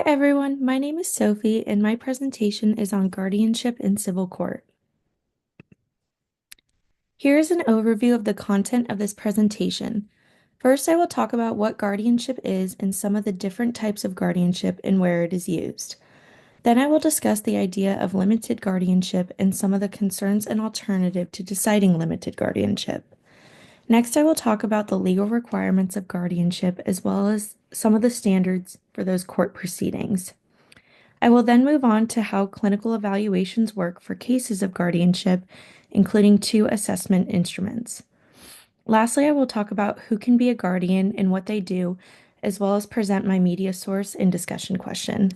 Hi everyone, my name is Sophie and my presentation is on guardianship in civil court. Here is an overview of the content of this presentation. First, I will talk about what guardianship is and some of the different types of guardianship and where it is used. Then I will discuss the idea of limited guardianship and some of the concerns and alternative to deciding limited guardianship. Next, I will talk about the legal requirements of guardianship as well as some of the standards for those court proceedings. I will then move on to how clinical evaluations work for cases of guardianship, including two assessment instruments. Lastly, I will talk about who can be a guardian and what they do, as well as present my media source and discussion question.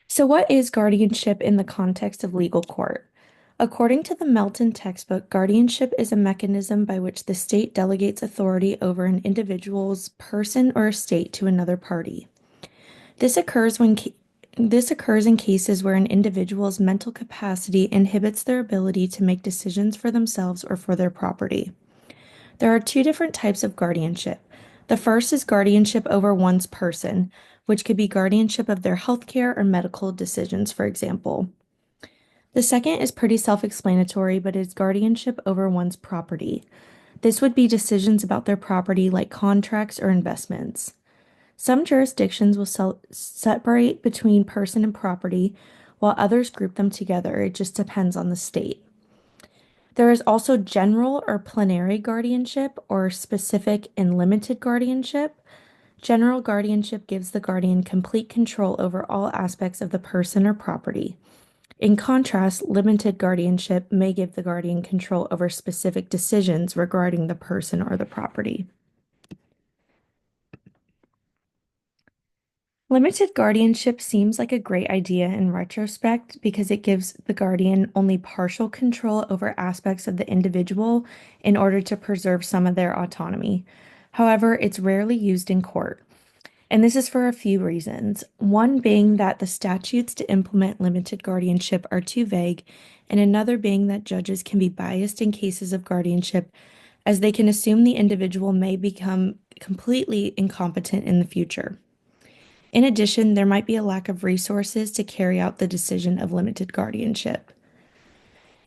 So, what is guardianship in the context of legal court? According to the Melton textbook, guardianship is a mechanism by which the state delegates authority over an individual's person or estate to another party. This occurs in cases where an individual's mental capacity inhibits their ability to make decisions for themselves or for their property. There are two different types of guardianship. The first is guardianship over one's person, which could be guardianship of their healthcare or medical decisions, for example. The second is pretty self-explanatory, but is guardianship over one's property. This would be decisions about their property like contracts or investments. Some jurisdictions will separate between person and property, while others group them together. It just depends on the state. There is also general or plenary guardianship or specific and limited guardianship. General guardianship gives the guardian complete control over all aspects of the person or property. In contrast, limited guardianship may give the guardian control over specific decisions regarding the person or the property. Limited guardianship seems like a great idea in retrospect because it gives the guardian only partial control over aspects of the individual in order to preserve some of their autonomy. However, it's rarely used in court. And this is for a few reasons. One being that the statutes to implement limited guardianship are too vague, and another being that judges can be biased in cases of guardianship as they can assume the individual may become completely incompetent in the future. In addition, there might be a lack of resources to carry out the decision of limited guardianship.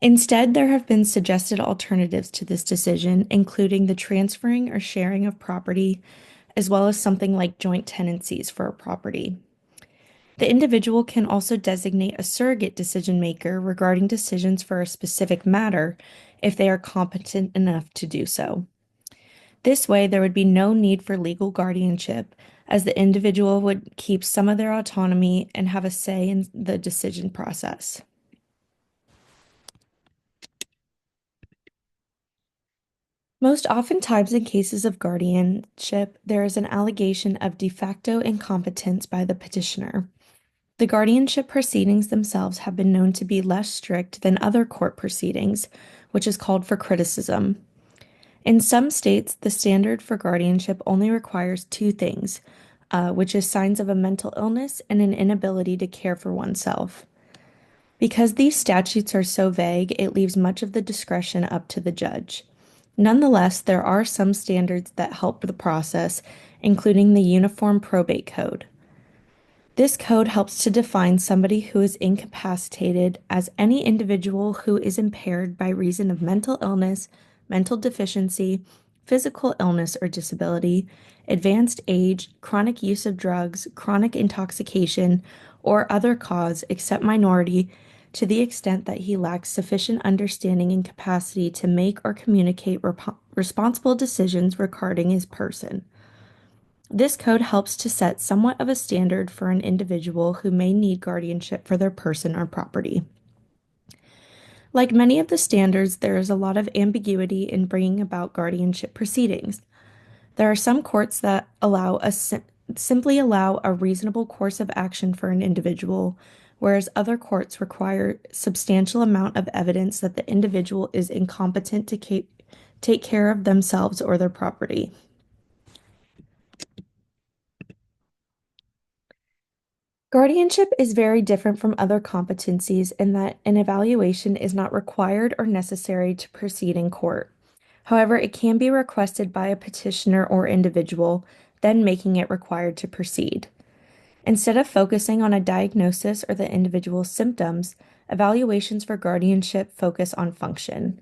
Instead, there have been suggested alternatives to this decision, including the transferring or sharing of property, as well as something like joint tenancies for a property. The individual can also designate a surrogate decision maker regarding decisions for a specific matter if they are competent enough to do so. This way, there would be no need for legal guardianship, as the individual would keep some of their autonomy and have a say in the decision process. Most oftentimes, in cases of guardianship, there is an allegation of de facto incompetence by the petitioner. The guardianship proceedings themselves have been known to be less strict than other court proceedings, which is called for criticism. In some states, the standard for guardianship only requires two things, which is signs of a mental illness and an inability to care for oneself. Because these statutes are so vague, it leaves much of the discretion up to the judge. Nonetheless, there are some standards that help the process, including the Uniform Probate Code. This code helps to define somebody who is incapacitated as any individual who is impaired by reason of mental illness, mental deficiency, physical illness or disability, advanced age, chronic use of drugs, chronic intoxication, or other cause except minority to the extent that he lacks sufficient understanding and capacity to make or communicate responsible decisions regarding his person. This code helps to set somewhat of a standard for an individual who may need guardianship for their person or property. Like many of the standards, there is a lot of ambiguity in bringing about guardianship proceedings. There are some courts that simply allow a reasonable course of action for an individual, whereas other courts require substantial amount of evidence that the individual is incompetent to take care of themselves or their property. Guardianship is very different from other competencies in that an evaluation is not required or necessary to proceed in court. However, it can be requested by a petitioner or individual, then making it required to proceed. Instead of focusing on a diagnosis or the individual's symptoms, evaluations for guardianship focus on function.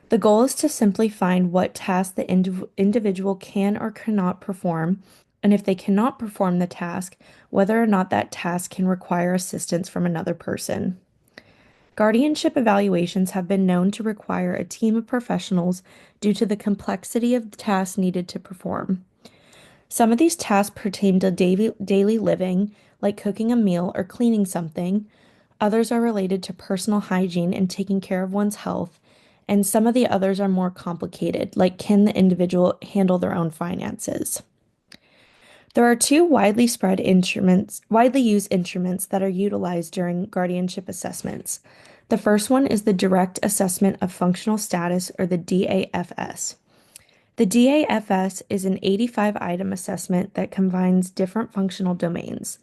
The goal is to simply find what task the individual can or cannot perform, and if they cannot perform the task, whether or not that task can require assistance from another person. Guardianship evaluations have been known to require a team of professionals due to the complexity of the tasks needed to perform. Some of these tasks pertain to daily living, like cooking a meal or cleaning something. Others are related to personal hygiene and taking care of one's health. And some of the others are more complicated, like can the individual handle their own finances? There are two widely used instruments that are utilized during guardianship assessments. The first one is the Direct Assessment of Functional Status, or the DAFS. The DAFS is an 85-item assessment that combines different functional domains.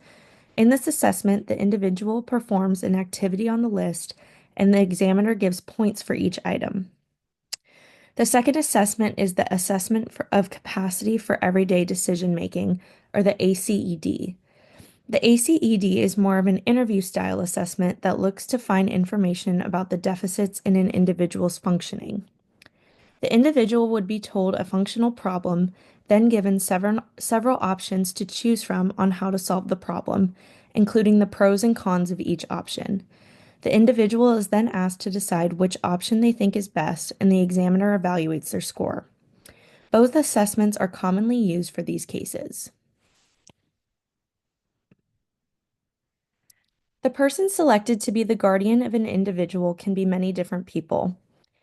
In this assessment, the individual performs an activity on the list, and the examiner gives points for each item. The second assessment is the Assessment of Capacity for Everyday Decision Making, or the ACED. The ACED is more of an interview style assessment that looks to find information about the deficits in an individual's functioning. The individual would be told a functional problem, then given several options to choose from on how to solve the problem, including the pros and cons of each option. The individual is then asked to decide which option they think is best, and the examiner evaluates their score. Both assessments are commonly used for these cases. The person selected to be the guardian of an individual can be many different people.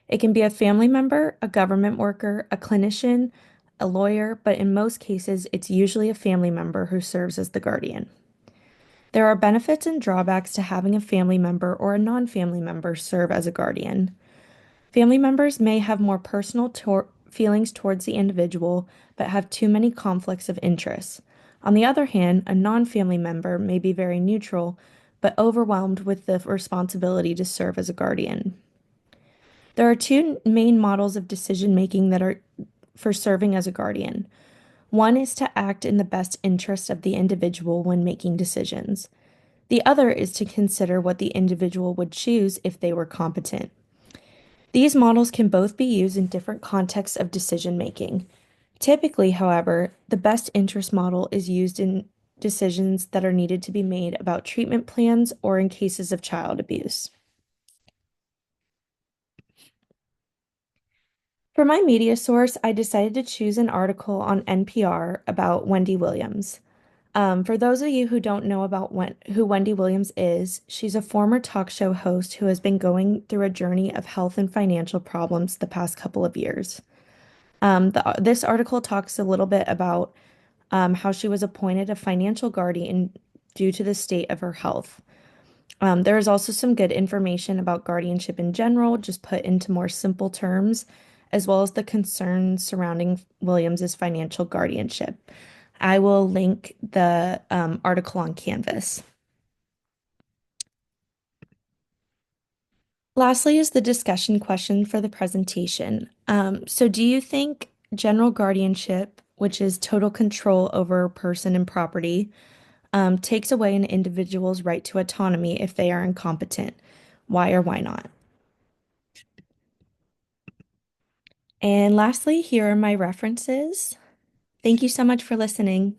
It can be a family member, a government worker, a clinician, a lawyer, but in most cases, it's usually a family member who serves as the guardian. There are benefits and drawbacks to having a family member or a non-family member serve as a guardian. Family members may have more personal feelings towards the individual, but have too many conflicts of interest. On the other hand, a non-family member may be very neutral, but overwhelmed with the responsibility to serve as a guardian. There are two main models of decision making that are for serving as a guardian. One is to act in the best interest of the individual when making decisions. The other is to consider what the individual would choose if they were competent. These models can both be used in different contexts of decision making. Typically, however, the best interest model is used in decisions that are needed to be made about treatment plans or in cases of child abuse. For my media source, I decided to choose an article on NPR about Wendy Williams. For those of you who don't know about who Wendy Williams is, she's a former talk show host who has been going through a journey of health and financial problems the past couple of years. This article talks a little bit about how she was appointed a financial guardian due to the state of her health. There is also some good information about guardianship in general, just put into more simple terms, as well as the concerns surrounding Williams's financial guardianship. I will link the article on Canvas. Lastly is the discussion question for the presentation. So do you think general guardianship, which is total control over a person and property, takes away an individual's right to autonomy if they are incompetent? Why or why not? And lastly, here are my references. Thank you so much for listening.